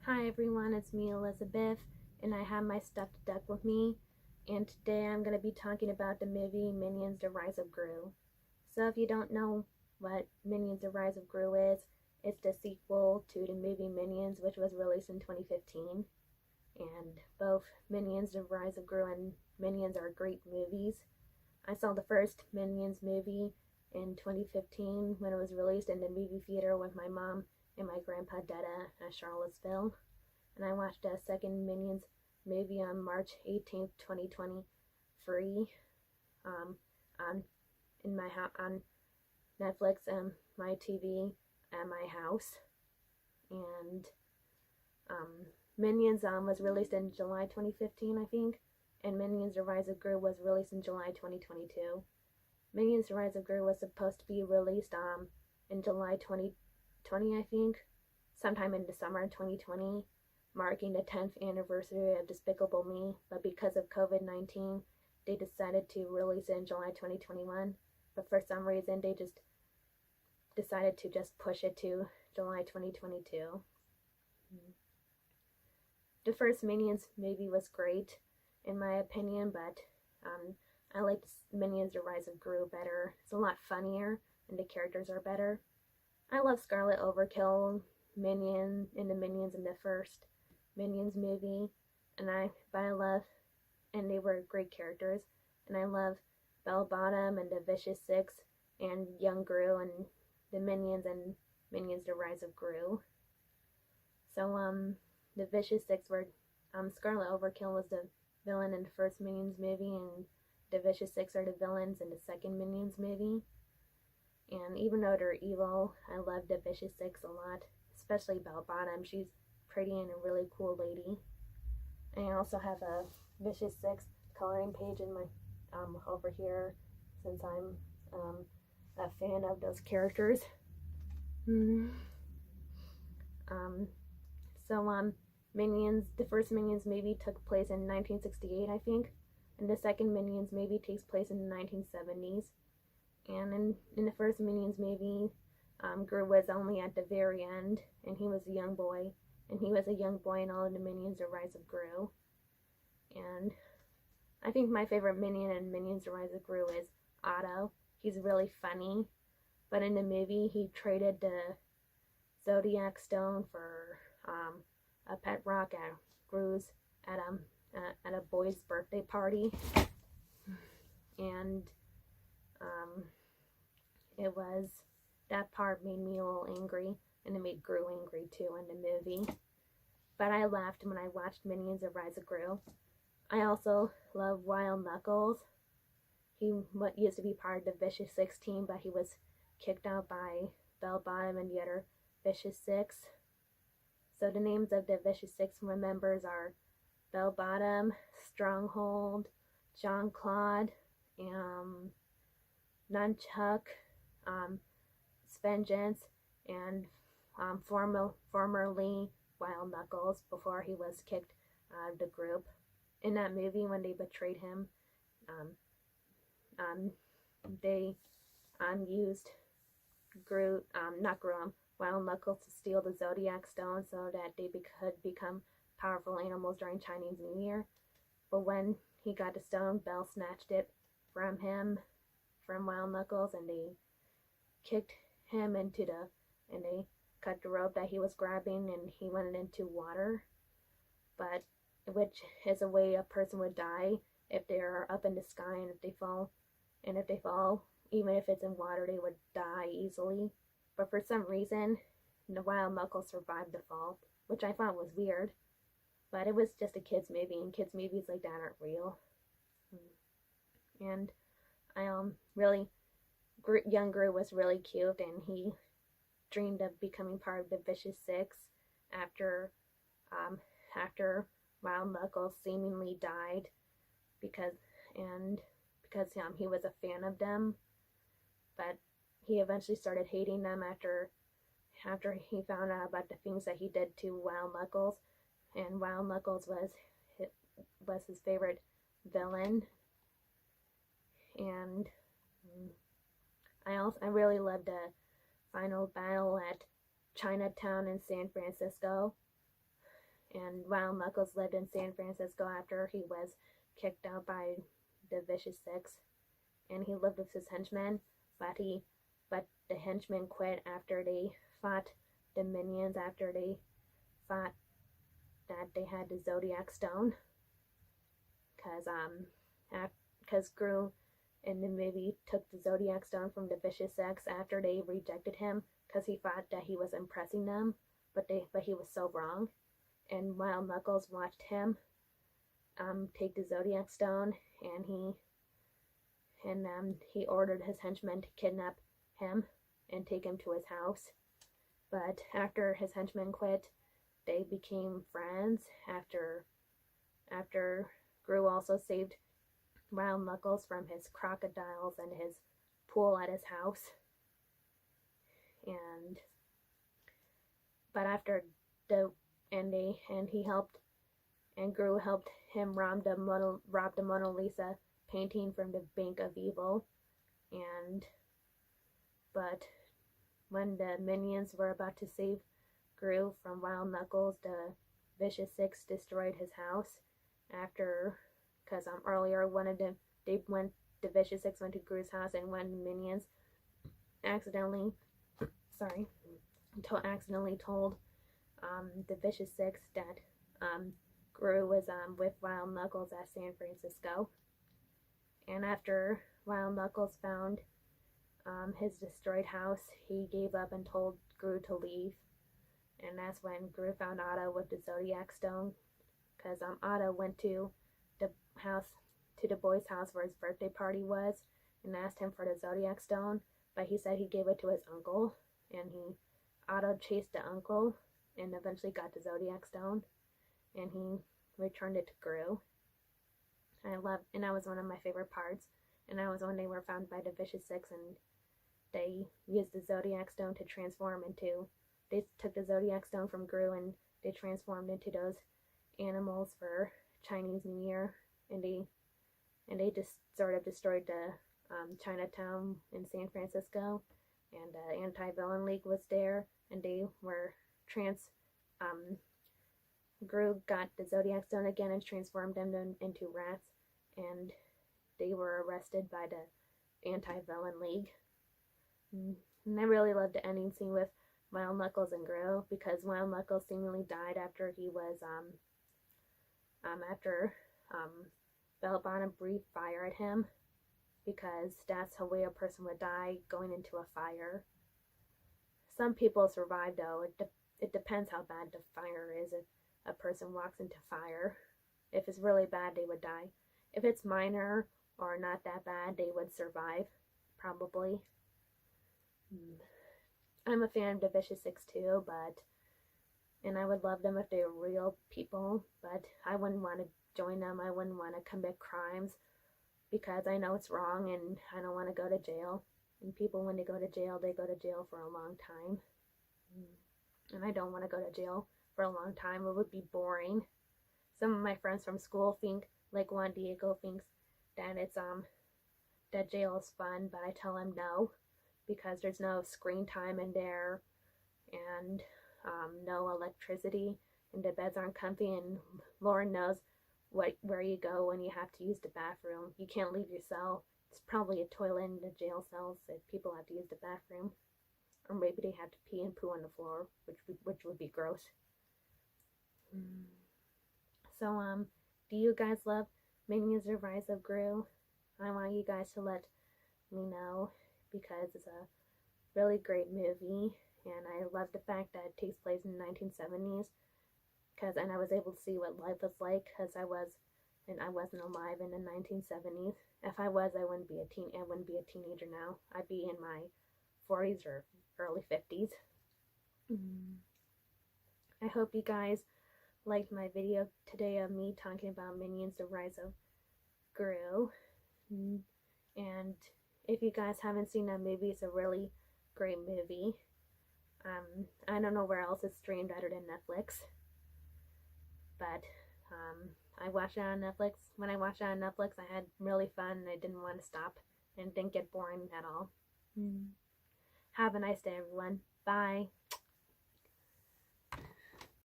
Hi everyone, it's me Elizabeth, and I have my stuffed duck with me. And today I'm going to be talking about the movie Minions: The Rise of Gru. So if you don't know what Minions: The Rise of Gru is, it's the sequel to the movie Minions, which was released in 2015. And both Minions: The Rise of Gru and Minions are great movies. I saw the first Minions movie in 2015 when it was released in the movie theater with my mom and my grandpa Dada at Charlottesville, and I watched the second Minions movie on March 18th, 2023, um, on on Netflix and my TV at my house. And um, Minions was released in July 2015, I think, and Minions: The Rise of Gru was released in July 2022. Minions: The Rise of Gru was supposed to be released in July 2020, I think, sometime in December 2020, marking the 10th anniversary of Despicable Me, but because of COVID-19, they decided to release it in July 2021. But for some reason, they just decided to just push it to July 2022. The first Minions movie was great, in my opinion, but I liked Minions: The Rise of Gru better. It's a lot funnier, and the characters are better. I love Scarlet Overkill, Minion, and the Minions in the first Minions movie, and they were great characters, and I love Bell Bottom and the Vicious Six and Young Gru and the Minions and Minions: The Rise of Gru. So the Vicious Six were Scarlet Overkill was the villain in the first Minions movie, and the Vicious Six are the villains in the second Minions movie. And even though they're evil, I love the Vicious Six a lot, especially Bell Bottom. She's pretty and a really cool lady. And I also have a Vicious Six coloring page in my over here, since I'm a fan of those characters. Mm. Um, so Minions, the first Minions movie took place in 1968, I think, and the second Minions movie takes place in the 1970s. And in the first Minions movie, Gru was only at the very end, and he was a young boy, and he was a young boy in all of the Minions: The Rise of Gru. And I think my favorite Minion in Minions: The Rise of Gru is Otto. He's really funny, but in the movie, he traded the Zodiac Stone for a pet rock at Gru's at a boy's birthday party, and um, it was that part made me a little angry, and it made Gru angry too in the movie. But I laughed when I watched Minions: The Rise of Gru. I also love Wild Knuckles. He used to be part of the Vicious Six team, but he was kicked out by Bell Bottom and the other Vicious Six. So the names of the Vicious Six members are Bell Bottom, Stronghold, Jean Claude, Nunchuck, Vengeance, and formerly Wild Knuckles before he was kicked out of the group. In that movie, when they betrayed him, um, they used not Gru, Wild Knuckles to steal the Zodiac Stone so that they could become powerful animals during Chinese New Year. But when he got the stone, Bell snatched it from him, from Wild Knuckles, and they kicked him and they cut the rope that he was grabbing, and he went into water. But which is a way a person would die if they're up in the sky, and if they fall, even if it's in water, they would die easily. But for some reason, the Wild Knuckles survived the fall, which I thought was weird. But it was just a kids movie, and kids movies like that aren't real. And I really young Gru was really cute, and he dreamed of becoming part of the Vicious Six after after Wild Knuckles seemingly died because he was a fan of them, but he eventually started hating them after he found out about the things that he did to Wild Knuckles, and Wild Knuckles was his favorite villain. And I really loved the final battle at Chinatown in San Francisco. And while Knuckles lived in San Francisco after he was kicked out by the Vicious Six, and he lived with his henchmen, but the henchmen quit after they fought the minions, after they thought that they had the Zodiac Stone, because Gru in the movie took the Zodiac Stone from the Vicious Six after they rejected him because he thought that he was impressing them, but he was so wrong. And while Knuckles watched him take the Zodiac Stone, and he ordered his henchmen to kidnap him and take him to his house. But after his henchmen quit, they became friends after Gru also saved Wild Knuckles from his crocodiles and his pool at his house. And Gru helped him rob the Mona Lisa painting from the Bank of Evil. But when the minions were about to save Gru from Wild Knuckles, the Vicious Six destroyed his house because earlier the Vicious Six went to Gru's house, and when the minions accidentally told the Vicious Six that Gru was with Wild Knuckles at San Francisco. And after Wild Knuckles found his destroyed house, he gave up and told Gru to leave. And that's when Gru found Otto with the Zodiac Stone, because Otto went to the boy's house where his birthday party was and asked him for the Zodiac Stone, but he said he gave it to his uncle, and Otto chased the uncle and eventually got the Zodiac Stone, and he returned it to Gru. And that was one of my favorite parts. And that was when they were found by the Vicious Six, and they used the Zodiac Stone to transform into. They took the Zodiac Stone from Gru and they transformed into those animals for Chinese New Year, and they just sort of destroyed the Chinatown in San Francisco, and the Anti-Villain League was there, and they were Gru got the Zodiac Stone again and transformed them into rats, and they were arrested by the Anti-Villain League. And I really loved the ending scene with Wild Knuckles and Gru, because Wild Knuckles seemingly died after he was after Bell Bottom breathed fire at him, because that's the way a person would die, going into a fire. Some people survive though. It depends how bad the fire is. If a person walks into fire, if it's really bad, they would die. If it's minor or not that bad, they would survive, probably. I'm a fan of the Vicious Six too, and I would love them if they were real people, but I wouldn't want to join them. I wouldn't want to commit crimes, because I know it's wrong and I don't want to go to jail. And people, when they go to jail for a long time. And I don't want to go to jail for a long time. It would be boring. Some of my friends from school think, like Juan Diego thinks that that jail is fun, but I tell him no, because there's no screen time in there, and no electricity, and the beds aren't comfy, and Lord knows where you go when you have to use the bathroom. You can't leave your cell. It's probably a toilet in the jail cells that people have to use the bathroom, or maybe they have to pee and poo on the floor, which would be gross. So do you guys love Minions: The Rise of Gru? I want you guys to let me know, because it's a really great movie, and I love the fact that it takes place in the 1970s, and I was able to see what life was like, because I wasn't alive in the 1970s. If I was, I wouldn't be a teenager now. I'd be in my 40s or early 50s. I hope you guys liked my video today of me talking about Minions: The Rise of Gru. And if you guys haven't seen that movie, it's a really great movie. I don't know where else it's streamed other than Netflix, but I watched it on Netflix. When I watched it on Netflix, I had really fun, and I didn't want to stop, and it didn't get boring at all. Have a nice day, everyone. Bye.